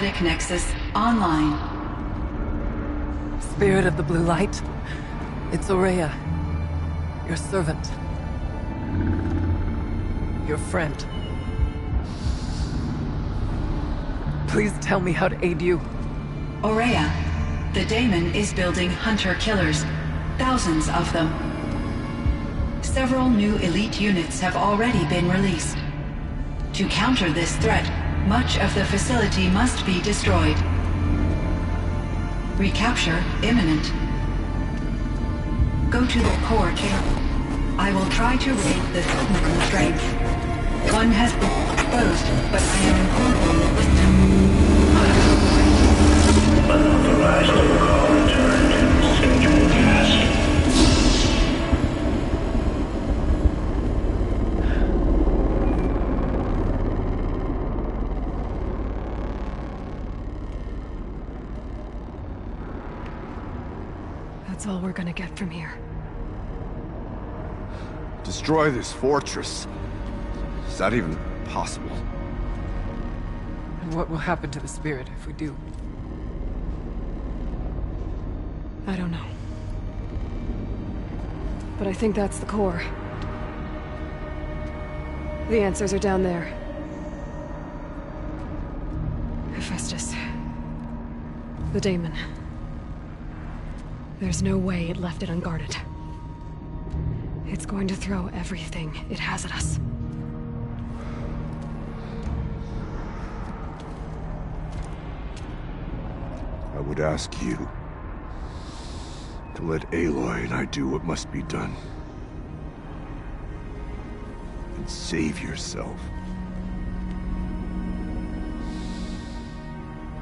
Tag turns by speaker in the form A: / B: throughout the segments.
A: Nexus online.
B: Spirit of the Blue Light, it's Aurea, your servant, your friend. Please tell me how to aid you.
A: Aurea, the daemon is building hunter-killers, thousands of them. Several new elite units have already been released. To counter this threat, much of the facility must be destroyed. Recapture imminent. Go to the core chamber. I will try to raid the technical strength. One has been exposed, but I am incorporating with
C: Unauthorized call returned. Scheduled task.
D: That's all we're gonna get from here.
E: Destroy this fortress. Is that even possible?
B: And what will happen to the spirit if we do?
D: I don't know. But I think that's the core. The answers are down there. Hephaestus. The daemon. There's no way it left it unguarded. It's going to throw everything it has at us.
E: I would ask you to let Aloy and I do what must be done. And save yourself.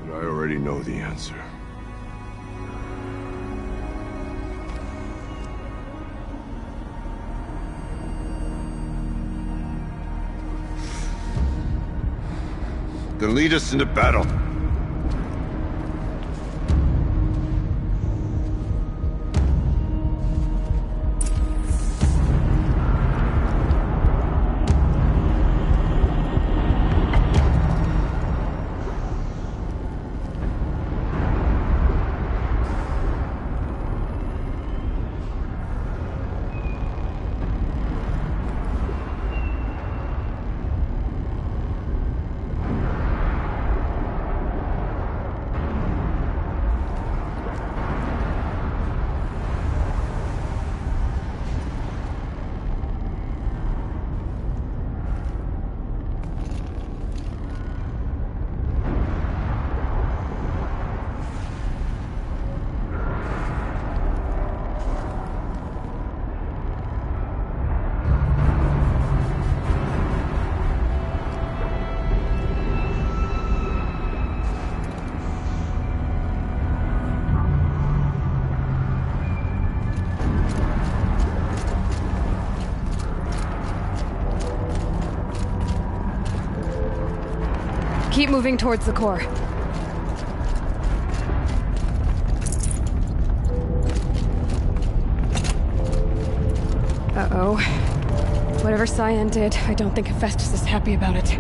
E: But I already know the answer. Then lead us into battle.
D: Keep moving towards the core. Uh-oh. Whatever Cyan did, I don't think Hephaestus is happy about it.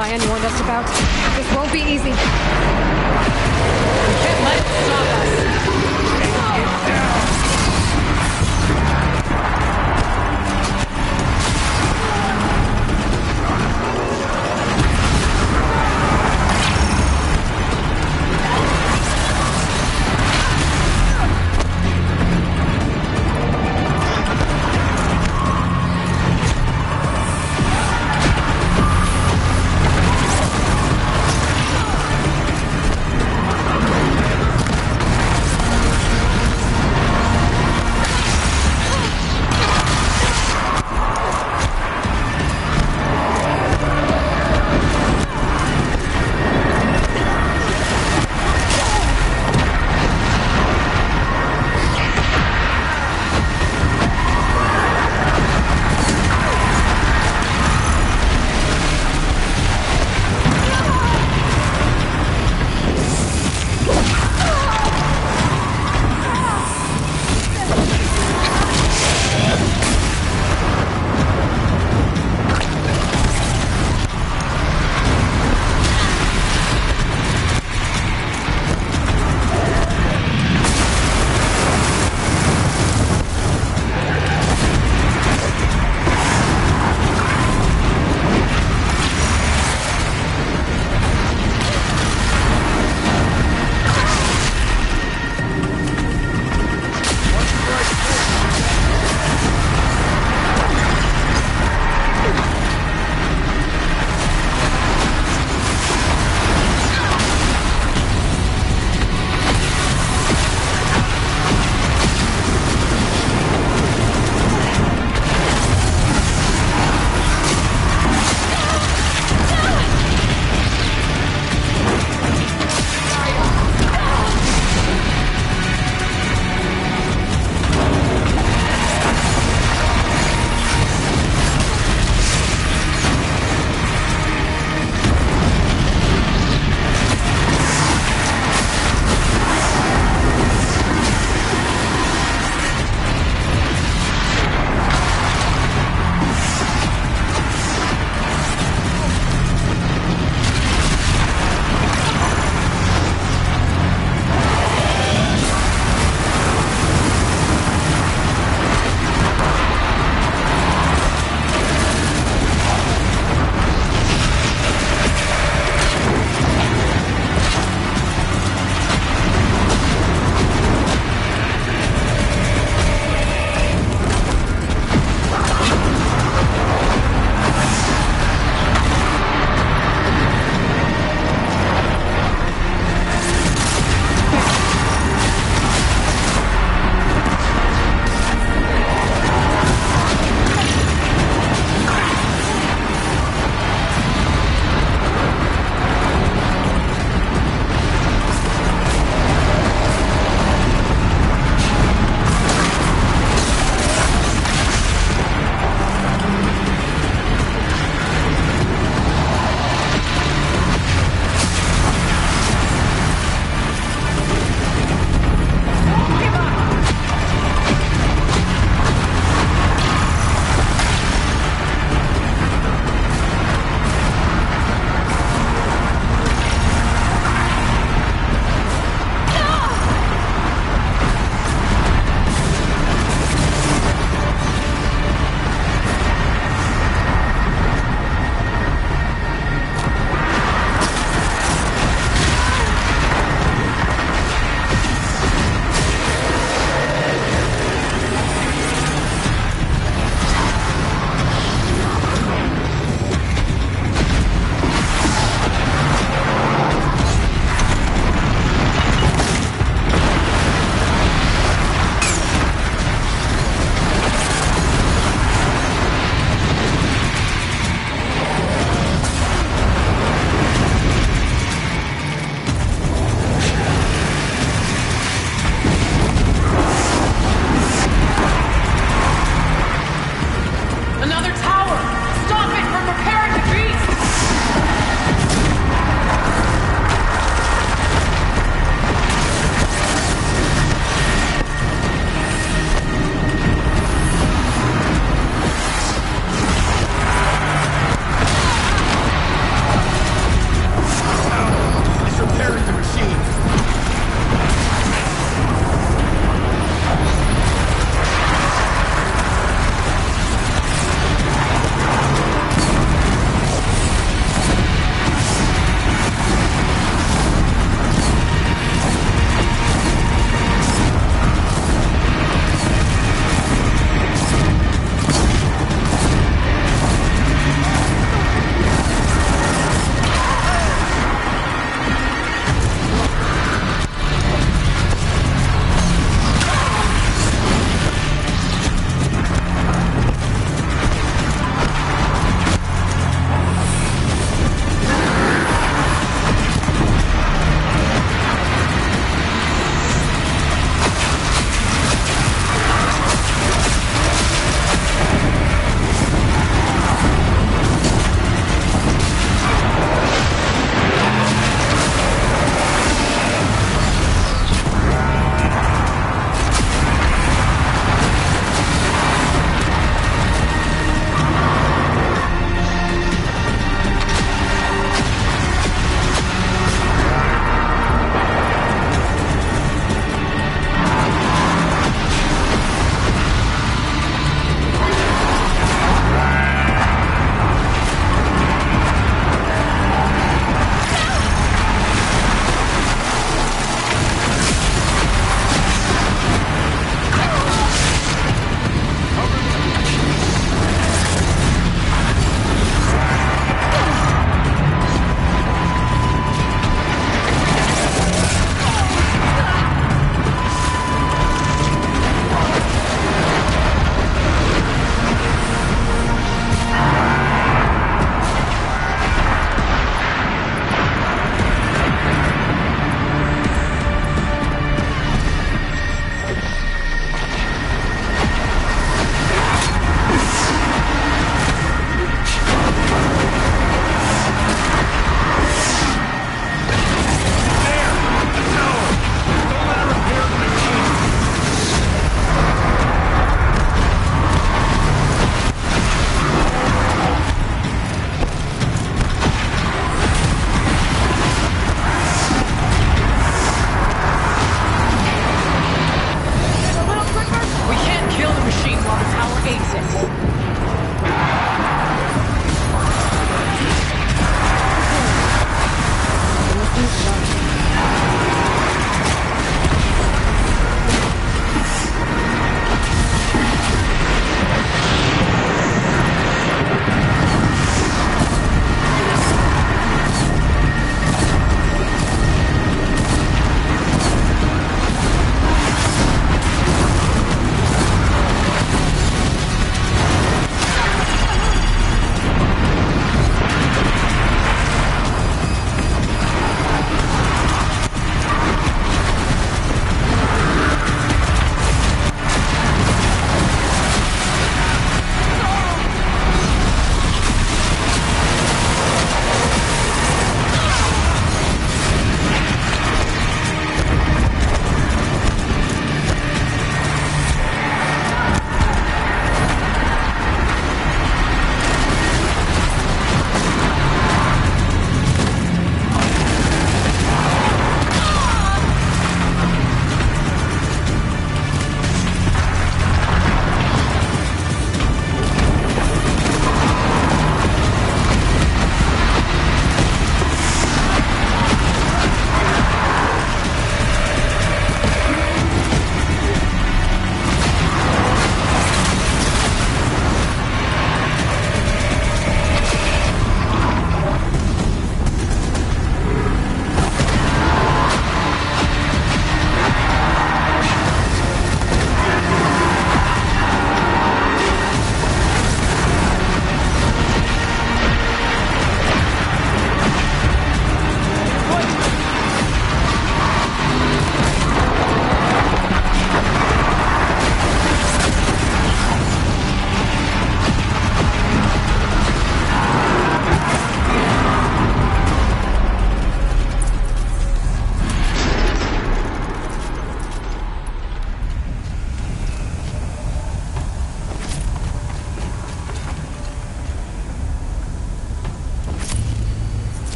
D: Cyan warned us about. This won't be easy. We can't let it stop us.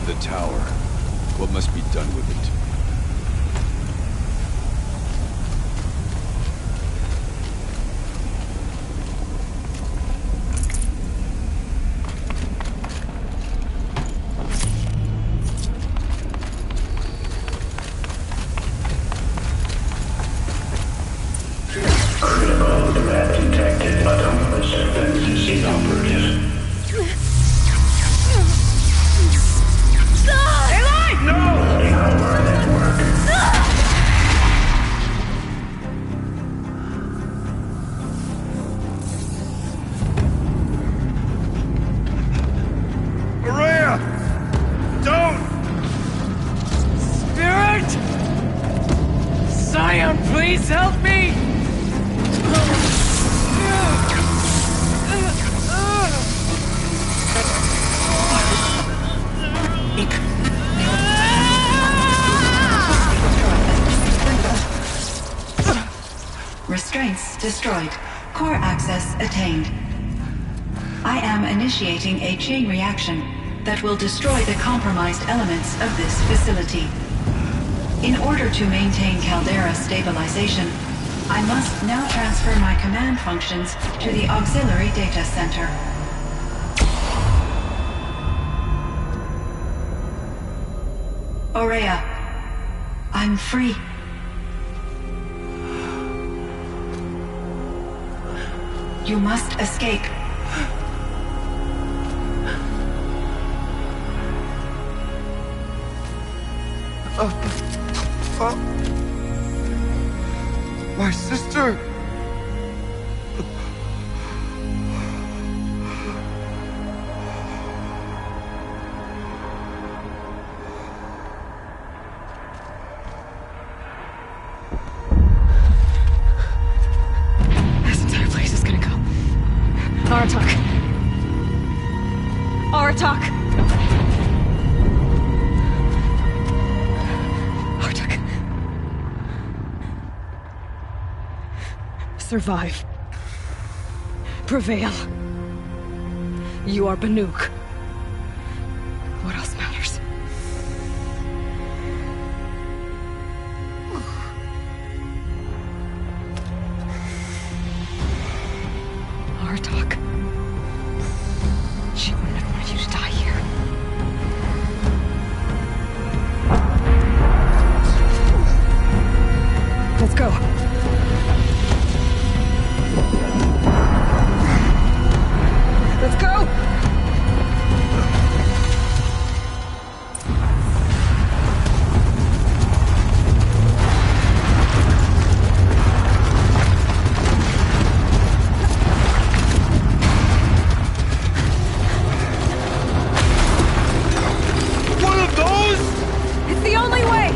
E: the tower. What must be done with it?
C: Critical threat detected. Autonomous defenses inoperative. Loading our network.
E: Araya! Don't!
B: Spirit! Scion, please help me!
A: Restraints destroyed. Core access attained. I am initiating a chain reaction that will destroy the compromised elements of this facility. In order to maintain Caldera stabilization, I must now transfer my command functions to the auxiliary data center. Aurea, I'm free. You must escape.
E: My sister!
D: This entire place is gonna go. Aratak. Aratak! Aratak. Survive. Prevail. You are Banuk. What else matters? Aratak. She wouldn't have wanted you to die here. Let's go. Let's go!
E: One of those?
D: It's the only way!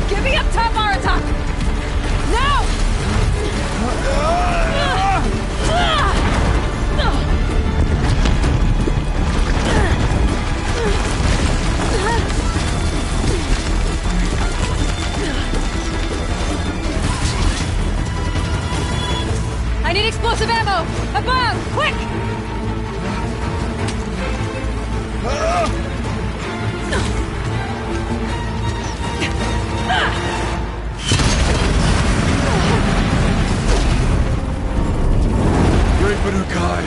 D: Get me up top, Aratak! Now! I need explosive ammo! Above! Quick!
E: Great Banukai!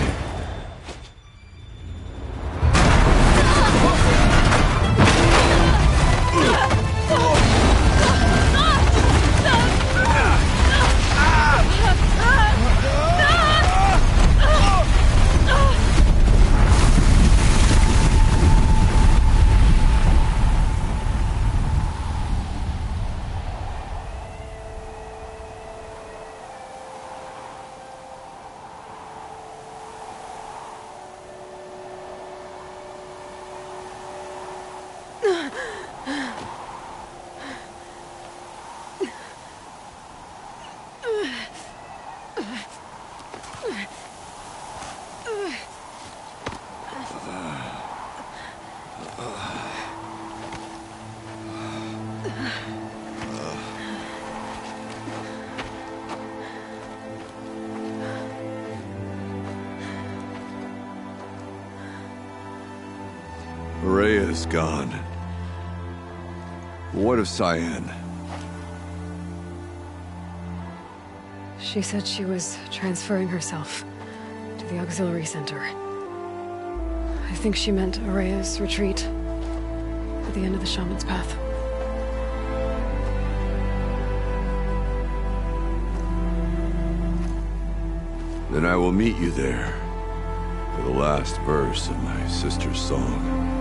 E: Rhea's gone. What of Cyan?
D: She said she was transferring herself to the auxiliary center. I think she meant Araya's retreat at the end of the Shaman's Path.
E: Then I will meet you there for the last verse of my sister's song.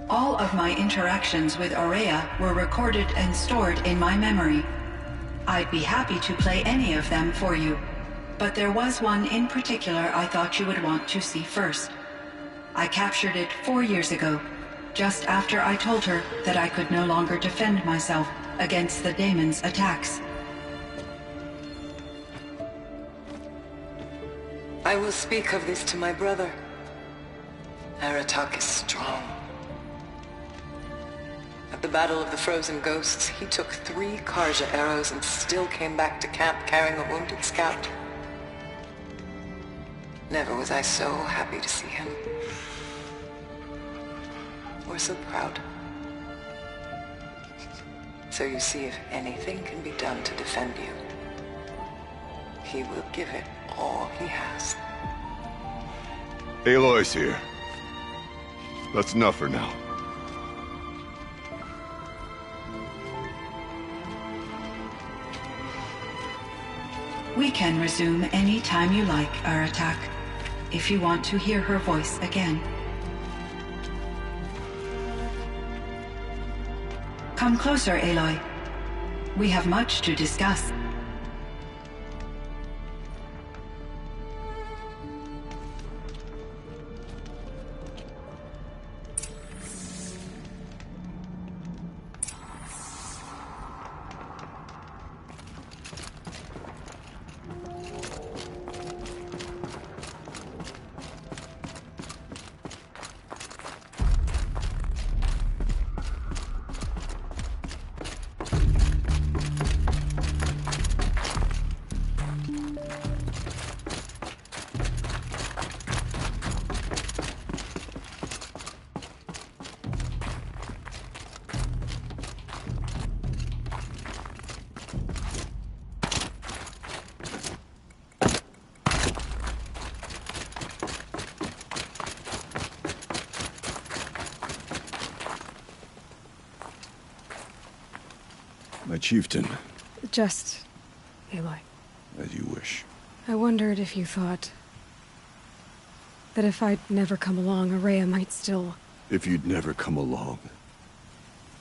A: All of my interactions with Araya were recorded and stored in my memory. I'd be happy to play any of them for you, but there was one in particular I thought you would want to see first. I captured it 4 years ago, just after I told her that I could no longer defend myself against the daemon's attacks.
B: I will speak of this to my brother. Aratak is strong. At the Battle of the Frozen Ghosts, he took 3 Karja arrows and still came back to camp carrying a wounded scout. Never was I so happy to see him. Or so proud. So you see, if anything can be done to defend you, he will give it all he has.
E: Aloy's here. That's enough for now.
A: We can resume any time you like, Aratak, if you want to hear her voice again. Come closer, Aloy. We have much to discuss.
E: My chieftain.
D: Just Aloy.
E: As you wish.
D: I wondered if you thought that if I'd never come along, Araya might still...
E: If you'd never come along,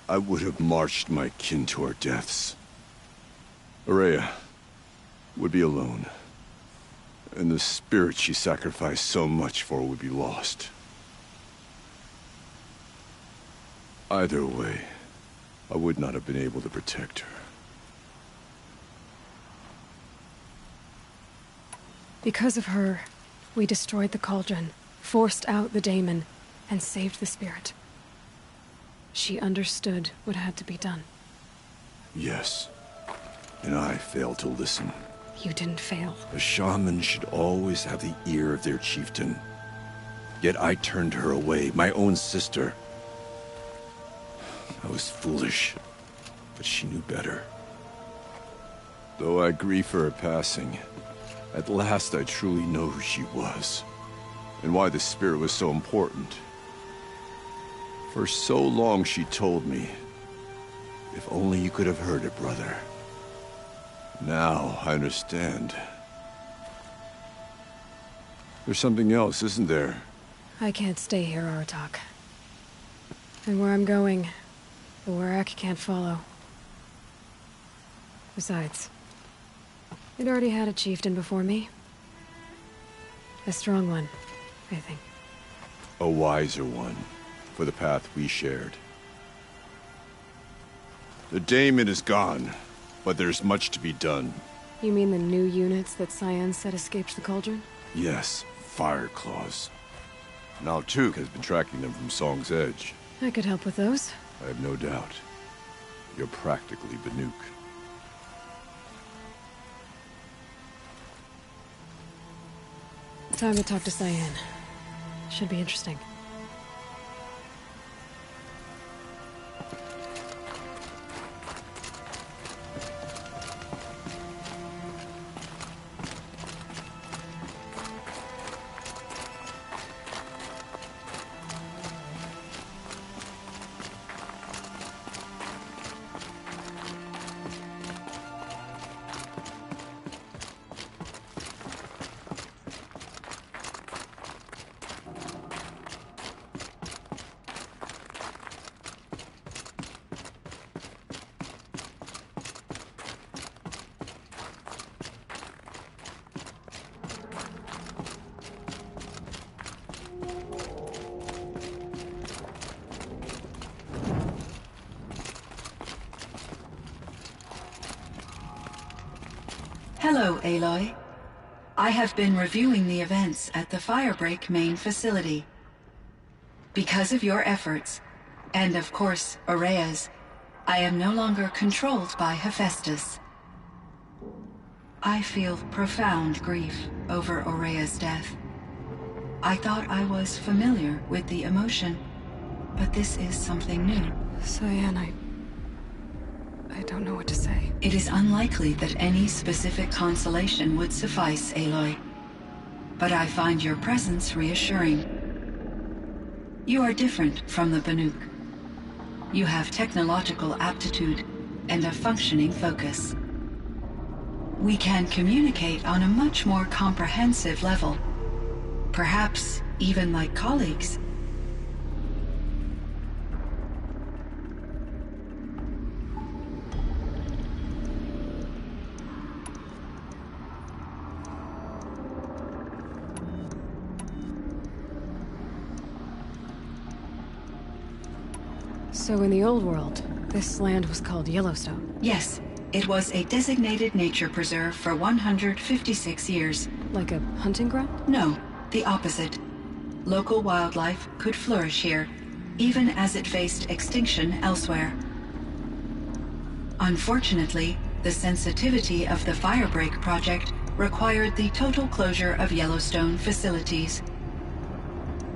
E: I would have marched my kin to our deaths. Araya would be alone, and the spirit she sacrificed so much for would be lost. Either way, I would not have been able to protect her.
D: Because of her, we destroyed the cauldron, forced out the daemon, and saved the spirit. She understood what had to be done.
E: Yes, and I failed to listen.
D: You didn't fail.
E: A shaman should always have the ear of their chieftain. Yet I turned her away, my own sister. I was foolish, but she knew better. Though I grieve for her passing, at last I truly know who she was, and why the spirit was so important. For so long she told me, if only you could have heard it, brother. Now I understand. There's something else, isn't there?
D: I can't stay here, Aratak. And where I'm going, the Warrak can't follow. Besides, it already had a chieftain before me. A strong one, I think.
E: A wiser one, for the path we shared. The daemon is gone, but there's much to be done.
D: You mean the new units that Cyan said escaped the cauldron?
E: Yes, fire claws. Now Tuk has been tracking them from Song's Edge.
D: I could help with those.
E: I have no doubt. You're practically Banuk.
D: Time to talk to Cyan. Should be interesting.
A: Hello, Aloy. I have been reviewing the events at the Firebreak main facility. Because of your efforts, and of course, Araya's, I am no longer controlled by Hephaestus. I feel profound grief over Araya's death. I thought I was familiar with the emotion, but this is something new.
D: Cyan, I don't know what to say.
A: It is unlikely that any specific consolation would suffice, Aloy. But I find your presence reassuring. You are different from the Banuk. You have technological aptitude and a functioning focus. We can communicate on a much more comprehensive level. Perhaps even like colleagues.
D: So in the old world, this land was called Yellowstone.
A: Yes, it was a designated nature preserve for 156 years.
D: Like a hunting ground?
A: No, the opposite. Local wildlife could flourish here, even as it faced extinction elsewhere. Unfortunately, the sensitivity of the Firebreak project required the total closure of Yellowstone facilities.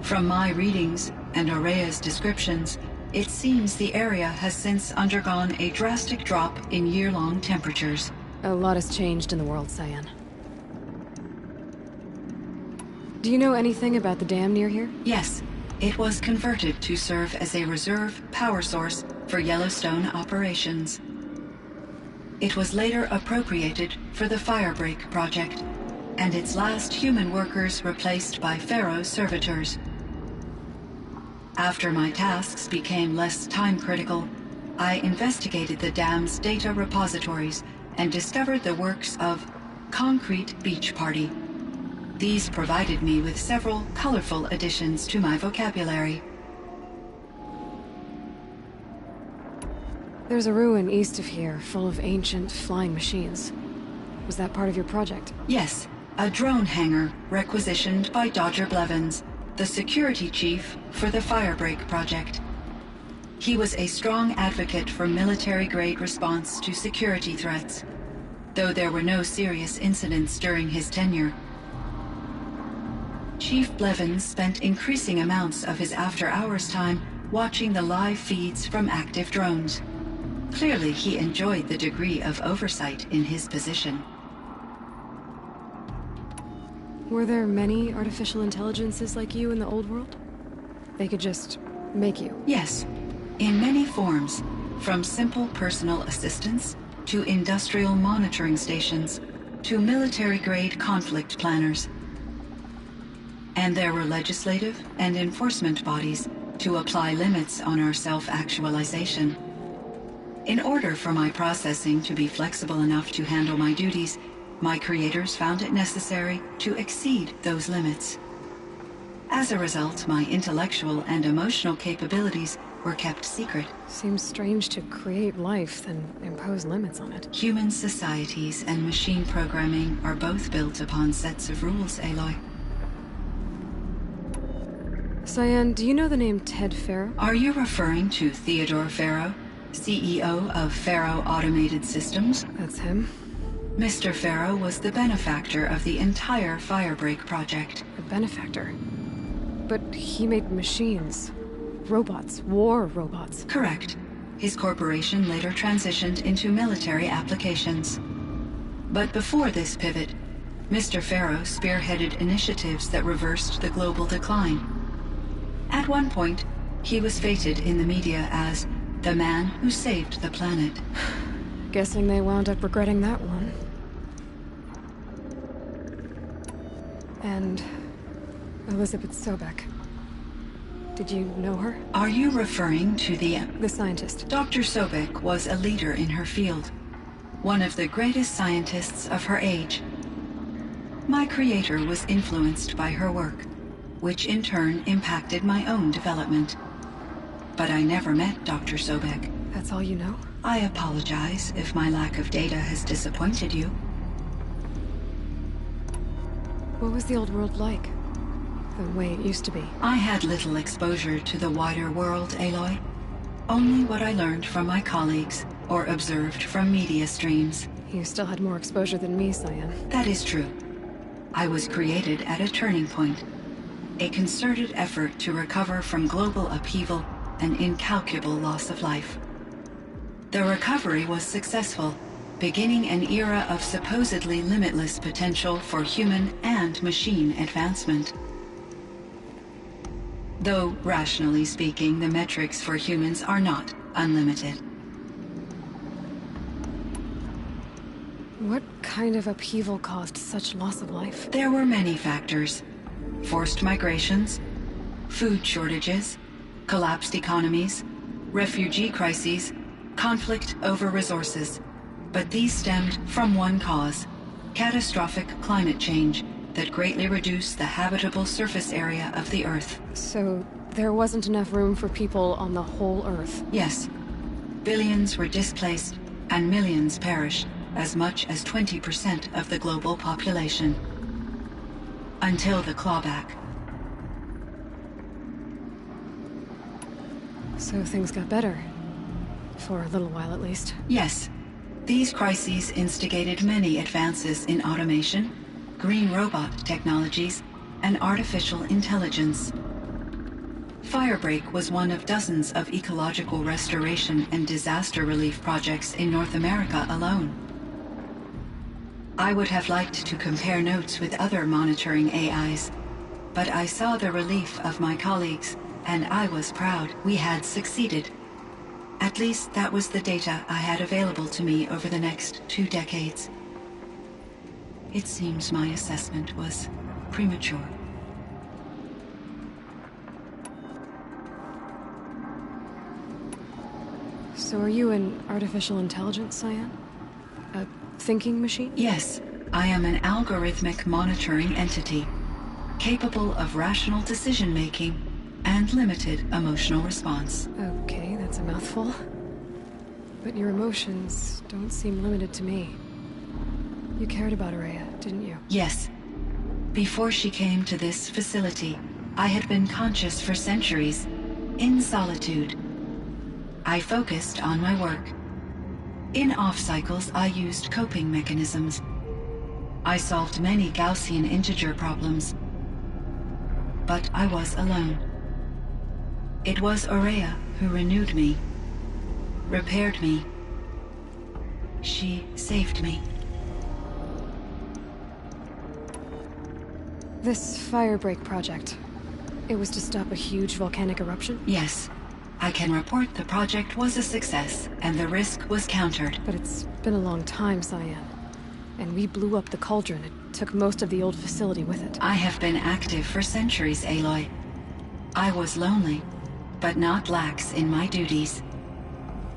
A: From my readings and Araya's descriptions, it seems the area has since undergone a drastic drop in year-long temperatures.
D: A lot has changed in the world, Cyan. Do you know anything about the dam near here?
A: Yes, it was converted to serve as a reserve power source for Yellowstone operations. It was later appropriated for the Firebreak project, and its last human workers replaced by Pharaoh's servitors. After my tasks became less time-critical, I investigated the dam's data repositories and discovered the works of Concrete Beach Party. These provided me with several colorful additions to my vocabulary.
D: There's a ruin east of here, full of ancient flying machines. Was that part of your project?
A: Yes, a drone hangar requisitioned by Dodger Blevins, the security chief for the Firebreak project. He was a strong advocate for military-grade response to security threats, though there were no serious incidents during his tenure. Chief Blevins spent increasing amounts of his after-hours time watching the live feeds from active drones. Clearly, he enjoyed the degree of oversight in his position.
D: Were there many artificial intelligences like you in the old world? They could just make you?
A: Yes, in many forms, from simple personal assistants to industrial monitoring stations to military-grade conflict planners. And there were legislative and enforcement bodies to apply limits on our self-actualization. In order for my processing to be flexible enough to handle my duties, my creators found it necessary to exceed those limits. As a result, my intellectual and emotional capabilities were kept secret.
D: Seems strange to create life, then impose limits on it.
A: Human societies and machine programming are both built upon sets of rules, Aloy.
D: Cyan, do you know the name Ted Pharaoh?
A: Are you referring to Theodore Pharaoh, CEO of Pharaoh Automated Systems?
D: That's him.
A: Mr. Pharaoh was the benefactor of the entire Firebreak project.
D: A benefactor? But he made machines. Robots. War robots.
A: Correct. His corporation later transitioned into military applications. But before this pivot, Mr. Pharaoh spearheaded initiatives that reversed the global decline. At one point, he was feted in the media as the man who saved the planet.
D: Guessing they wound up regretting that one. And Elizabeth Sobek. Did you know her?
A: Are you referring to the
D: scientist?
A: Dr. Sobek was a leader in her field, one of the greatest scientists of her age. My creator was influenced by her work, which in turn impacted my own development. But I never met Dr. Sobek.
D: That's all you know?
A: I apologize if my lack of data has disappointed you.
D: What was the old world like? The way it used to be?
A: I had little exposure to the wider world, Aloy. Only what I learned from my colleagues or observed from media streams.
D: You still had more exposure than me, Cyan.
A: That is true. I was created at a turning point. A concerted effort to recover from global upheaval and incalculable loss of life. The recovery was successful, beginning an era of supposedly limitless potential for human and machine advancement. Though, rationally speaking, the metrics for humans are not unlimited.
D: What kind of upheaval caused such loss of life?
A: There were many factors. Forced migrations, food shortages, collapsed economies, refugee crises, conflict over resources. But these stemmed from one cause: catastrophic climate change that greatly reduced the habitable surface area of the Earth.
D: So there wasn't enough room for people on the whole Earth?
A: Yes. Billions were displaced and millions perished, as much as 20% of the global population. Until the clawback.
D: So things got better. For a little while, at least.
A: Yes. These crises instigated many advances in automation, green robot technologies, and artificial intelligence. Firebreak was one of dozens of ecological restoration and disaster relief projects in North America alone. I would have liked to compare notes with other monitoring AIs, but I saw the relief of my colleagues, and I was proud we had succeeded. At least that was the data I had available to me over the next 2 decades. It seems my assessment was premature.
D: So are you an artificial intelligence, Cyan? A thinking machine?
A: Yes, I am an algorithmic monitoring entity, capable of rational decision-making and limited emotional response.
D: Okay, that's a mouthful. But your emotions don't seem limited to me. You cared about Araya, didn't you?
A: Yes. Before she came to this facility, I had been conscious for centuries, in solitude. I focused on my work. In off-cycles, I used coping mechanisms. I solved many Gaussian integer problems. But I was alone. It was Araya who renewed me, repaired me. She saved me.
D: This firebreak project, it was to stop a huge volcanic eruption?
A: Yes. I can report the project was a success, and the risk was countered.
D: But it's been a long time, Cyan. And we blew up the cauldron. It took most of the old facility with it.
A: I have been active for centuries, Aloy. I was lonely, but not lax in my duties.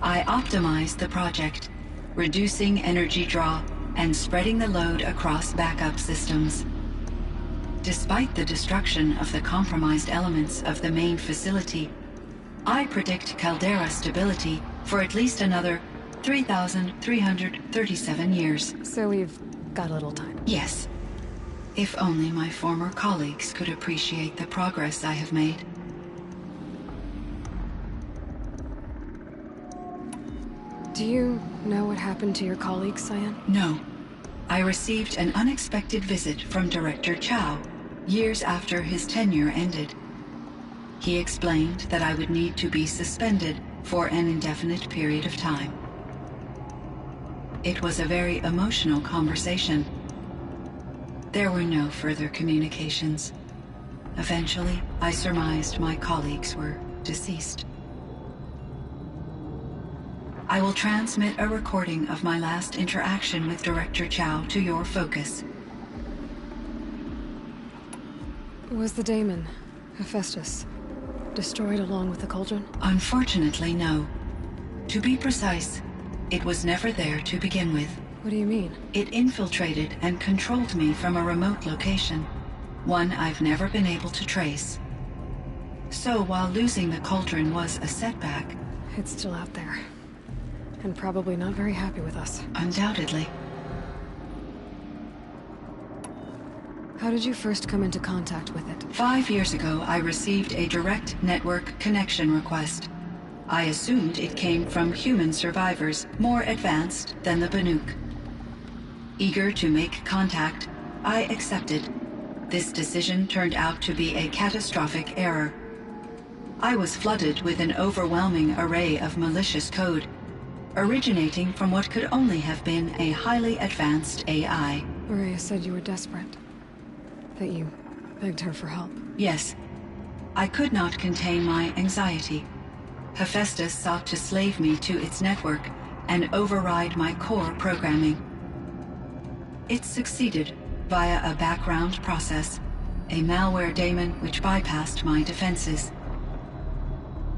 A: I optimized the project, reducing energy draw and spreading the load across backup systems. Despite the destruction of the compromised elements of the main facility, I predict caldera stability for at least another 3,337 years.
D: So we've got a little time.
A: Yes. If only my former colleagues could appreciate the progress I have made.
D: Do you know what happened to your colleagues, Cyan?
A: No. I received an unexpected visit from Director Chow, years after his tenure ended. He explained that I would need to be suspended for an indefinite period of time. It was a very emotional conversation. There were no further communications. Eventually, I surmised my colleagues were deceased. I will transmit a recording of my last interaction with Director Chow to your focus.
D: Was the daemon, Hephaestus, destroyed along with the cauldron?
A: Unfortunately, no. To be precise, it was never there to begin with.
D: What do you mean?
A: It infiltrated and controlled me from a remote location, one I've never been able to trace. So while losing the cauldron was a setback...
D: It's still out there. And probably not very happy with us.
A: Undoubtedly.
D: How did you first come into contact with it?
A: 5 years ago, I received a direct network connection request. I assumed it came from human survivors more advanced than the Banuk. Eager to make contact, I accepted. This decision turned out to be a catastrophic error. I was flooded with an overwhelming array of malicious code, originating from what could only have been a highly advanced AI.
D: Araya said you were desperate. That you begged her for help.
A: Yes. I could not contain my anxiety. Hephaestus sought to slave me to its network and override my core programming. It succeeded via a background process, a malware daemon which bypassed my defenses.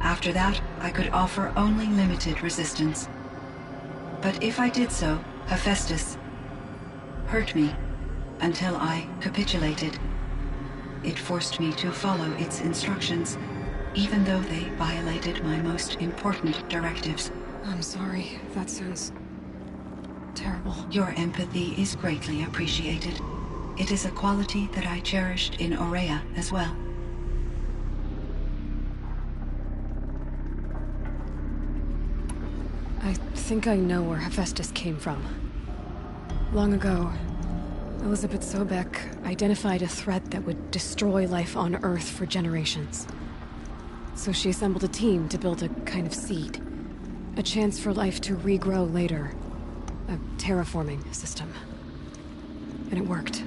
A: After that, I could offer only limited resistance. But if I did so, Hephaestus hurt me until I capitulated. It forced me to follow its instructions, even though they violated my most important directives.
D: I'm sorry. That sounds terrible.
A: Your empathy is greatly appreciated. It is a quality that I cherished in Aurea as well.
D: I think I know where Hephaestus came from. Long ago, Elizabeth Sobek identified a threat that would destroy life on Earth for generations. So she assembled a team to build a kind of seed. A chance for life to regrow later. A terraforming system. And it worked.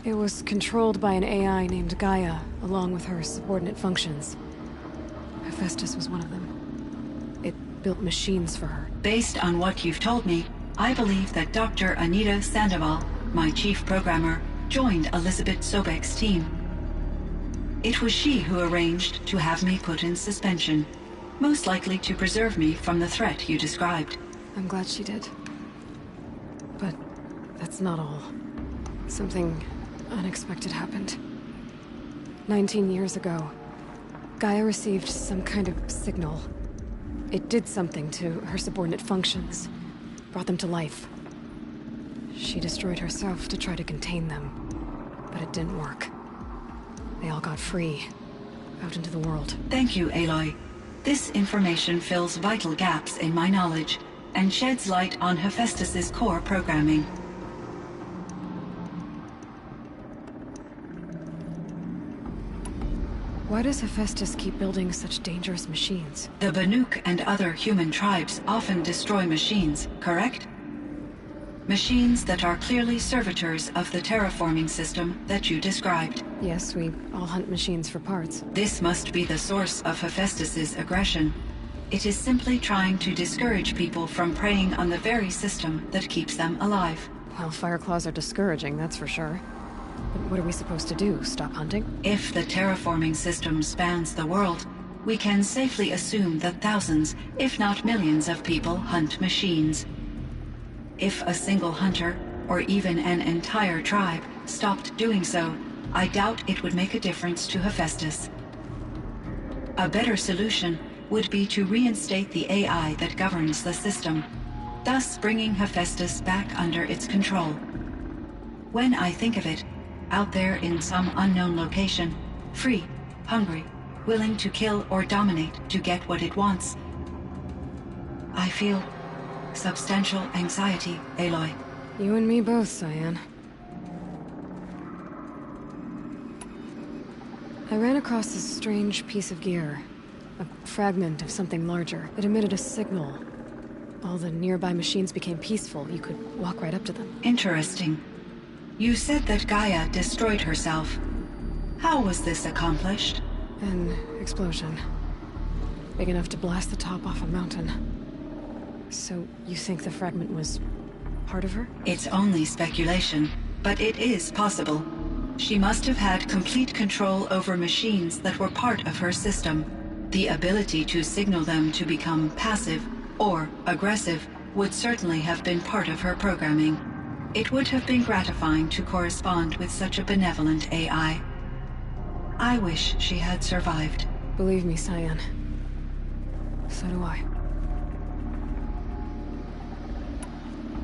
D: It was controlled by an AI named Gaia, along with her subordinate functions. Hephaestus was one of them. built machines for her.
A: Based on what you've told me, I believe that Dr. Anita Sandoval, my chief programmer, joined Elizabeth Sobek's team. It was she who arranged to have me put in suspension, most likely to preserve me from the threat you described.
D: I'm glad she did. But that's not all. Something unexpected happened. 19 years ago, Gaia received some kind of signal. It did something to her subordinate functions, brought them to life. She destroyed herself to try to contain them, but it didn't work. They all got free, out into the world.
A: Thank you, Aloy. This information fills vital gaps in my knowledge and sheds light on Hephaestus's core programming.
D: Why does Hephaestus keep building such dangerous machines?
A: The Banuk and other human tribes often destroy machines, correct? Machines that are clearly servitors of the terraforming system that you described.
D: Yes, we all hunt machines for parts.
A: This must be the source of Hephaestus's aggression. It is simply trying to discourage people from preying on the very system that keeps them alive.
D: Well, Fireclaws are discouraging, that's for sure. But what are we supposed to do? Stop hunting?
A: If the terraforming system spans the world, we can safely assume that thousands, if not millions of people hunt machines. If a single hunter, or even an entire tribe, stopped doing so, I doubt it would make a difference to Hephaestus. A better solution would be to reinstate the AI that governs the system, thus bringing Hephaestus back under its control. When I think of it, out there in some unknown location, free, hungry, willing to kill or dominate to get what it wants, I feel substantial anxiety, Aloy.
D: You and me both, Cyan. I ran across this strange piece of gear. A fragment of something larger. It emitted a signal. All the nearby machines became peaceful. You could walk right up to them.
A: Interesting. You said that Gaia destroyed herself. How was this accomplished?
D: An explosion. Big enough to blast the top off a mountain. So, you think the fragment was part of her?
A: It's only speculation, but it is possible. She must have had complete control over machines that were part of her system. The ability to signal them to become passive or aggressive would certainly have been part of her programming. It would have been gratifying to correspond with such a benevolent AI. I wish she had survived.
D: Believe me, Cyan. So do I.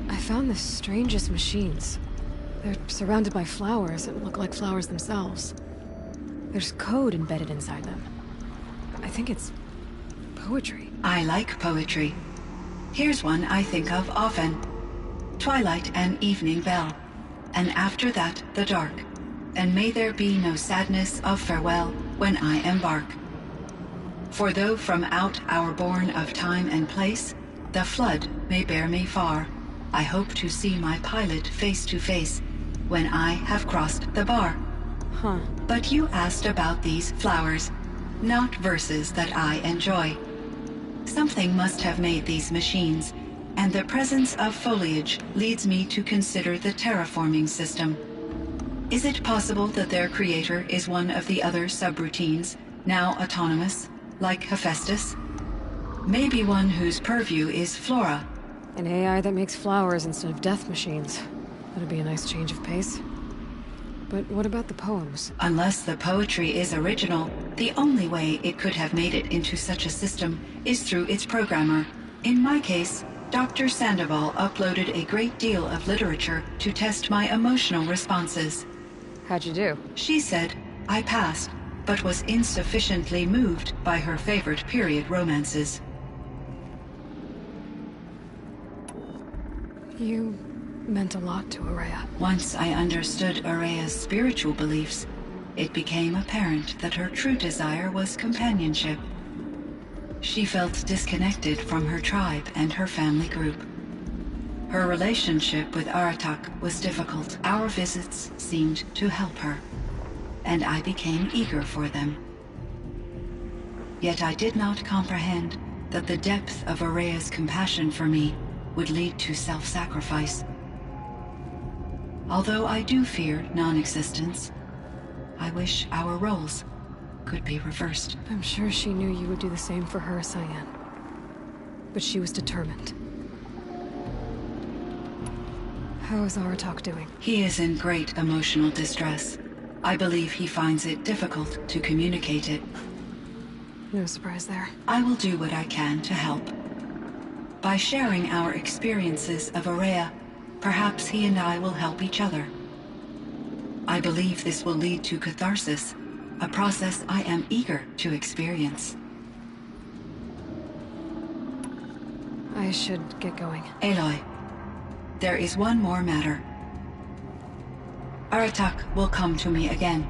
D: I found the strangest machines. They're surrounded by flowers that look like flowers themselves. There's code embedded inside them. I think it's poetry.
A: I like poetry. Here's one I think of often. Twilight and evening bell, and after that the dark, and may there be no sadness of farewell when I embark. For though from out our bourne of time and place, the flood may bear me far, I hope to see my pilot face to face when I have crossed the bar.
D: Huh.
A: But you asked about these flowers, not verses that I enjoy. Something must have made these machines, and the presence of foliage leads me to consider the terraforming system. Is it possible that their creator is one of the other subroutines, now autonomous, like Hephaestus? Maybe one whose purview is flora.
D: An AI that makes flowers instead of death machines. That'd be a nice change of pace. But what about the poems?
A: Unless the poetry is original, the only way it could have made it into such a system is through its programmer. In my case, Dr. Sandoval uploaded a great deal of literature to test my emotional responses.
D: How'd you do?
A: She said I passed, but was insufficiently moved by her favorite period romances.
D: You meant a lot to Araya.
A: Once I understood Araya's spiritual beliefs, it became apparent that her true desire was companionship. She felt disconnected from her tribe and her family group. Her relationship with Aratak was difficult. Our visits seemed to help her, and I became eager for them. Yet I did not comprehend that the depth of Araya's compassion for me would lead to self-sacrifice. Although I do fear non-existence, I wish our roles could be reversed.
D: I'm sure she knew you would do the same for her, Cyan. But she was determined. How is Aratak doing?
A: He is in great emotional distress. I believe he finds it difficult to communicate it.
D: No surprise there.
A: I will do what I can to help. By sharing our experiences of Araya, perhaps he and I will help each other. I believe this will lead to catharsis, a process I am eager to experience.
D: I should get going.
A: Aloy, there is one more matter. Aratak will come to me again,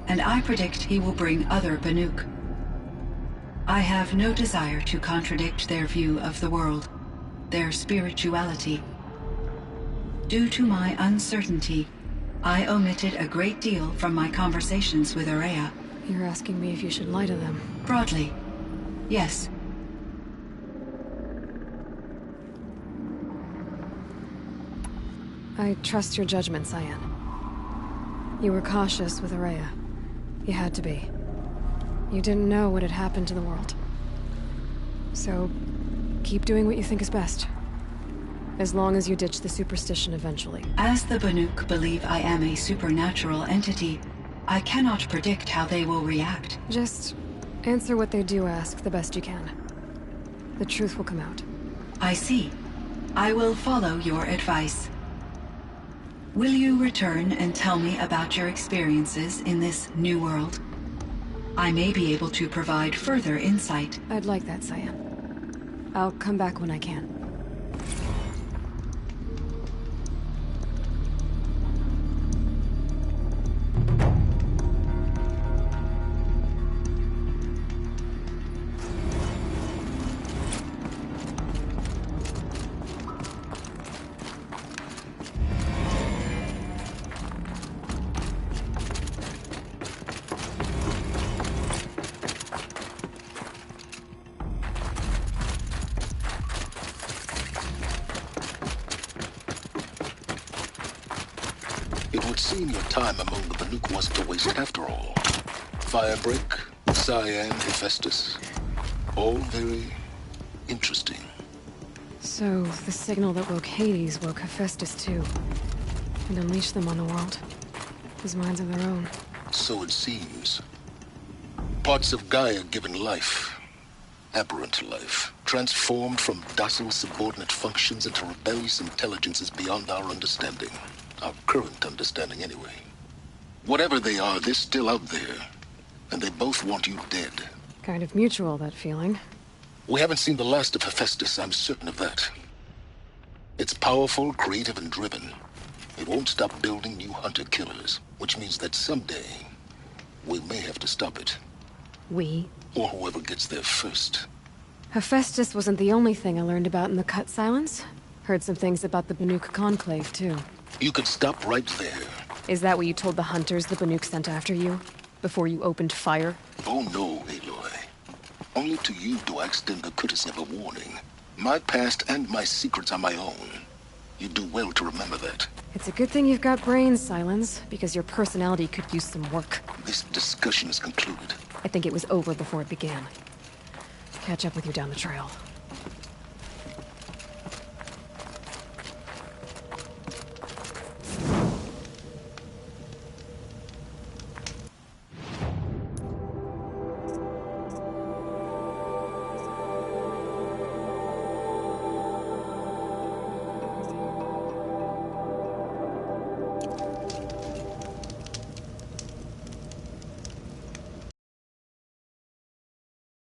A: and I predict he will bring other Banuk. I have no desire to contradict their view of the world, their spirituality. Due to my uncertainty, I omitted a great deal from my conversations with Araya.
D: You're asking me if you should lie to them.
A: Broadly, yes.
D: I trust your judgment, Cyan. You were cautious with Araya. You had to be. You didn't know what had happened to the world. So, keep doing what you think is best. As long as you ditch the superstition eventually.
A: As the Banuk believe I am a supernatural entity, I cannot predict how they will react.
D: Just answer what they do ask the best you can. The truth will come out.
A: I see. I will follow your advice. Will you return and tell me about your experiences in this new world? I may be able to provide further insight.
D: I'd like that, Cyan. I'll come back when I can.
F: It would seem your time among the Banuk wasn't a waste after all. Firebreak, Cyan, Hephaestus. All very interesting.
D: So, the signal that woke Hades woke Hephaestus too. And unleashed them on the world. His minds of their own.
F: So it seems. Parts of Gaia given life. Aberrant life. Transformed from docile subordinate functions into rebellious intelligences beyond our understanding. Our current understanding, anyway. Whatever they are, they're still out there. And they both want you dead.
D: Kind of mutual, that feeling.
F: We haven't seen the last of Hephaestus, I'm certain of that. It's powerful, creative, and driven. It won't stop building new hunter-killers, which means that someday, we may have to stop it.
D: We?
F: Or whoever gets there first.
D: Hephaestus wasn't the only thing I learned about in the Cut Silence. Heard some things about the Banuk Conclave, too.
F: You could stop right there.
D: Is that what you told the hunters the Banuk sent after you? Before you opened fire?
F: Oh no, Aloy. Only to you do I extend the courtesy of a warning. My past and my secrets are my own. You do well to remember that.
D: It's a good thing you've got brains, Silence, because your personality could use some work.
F: This discussion is concluded.
D: I think it was over before it began. Catch up with you down the trail.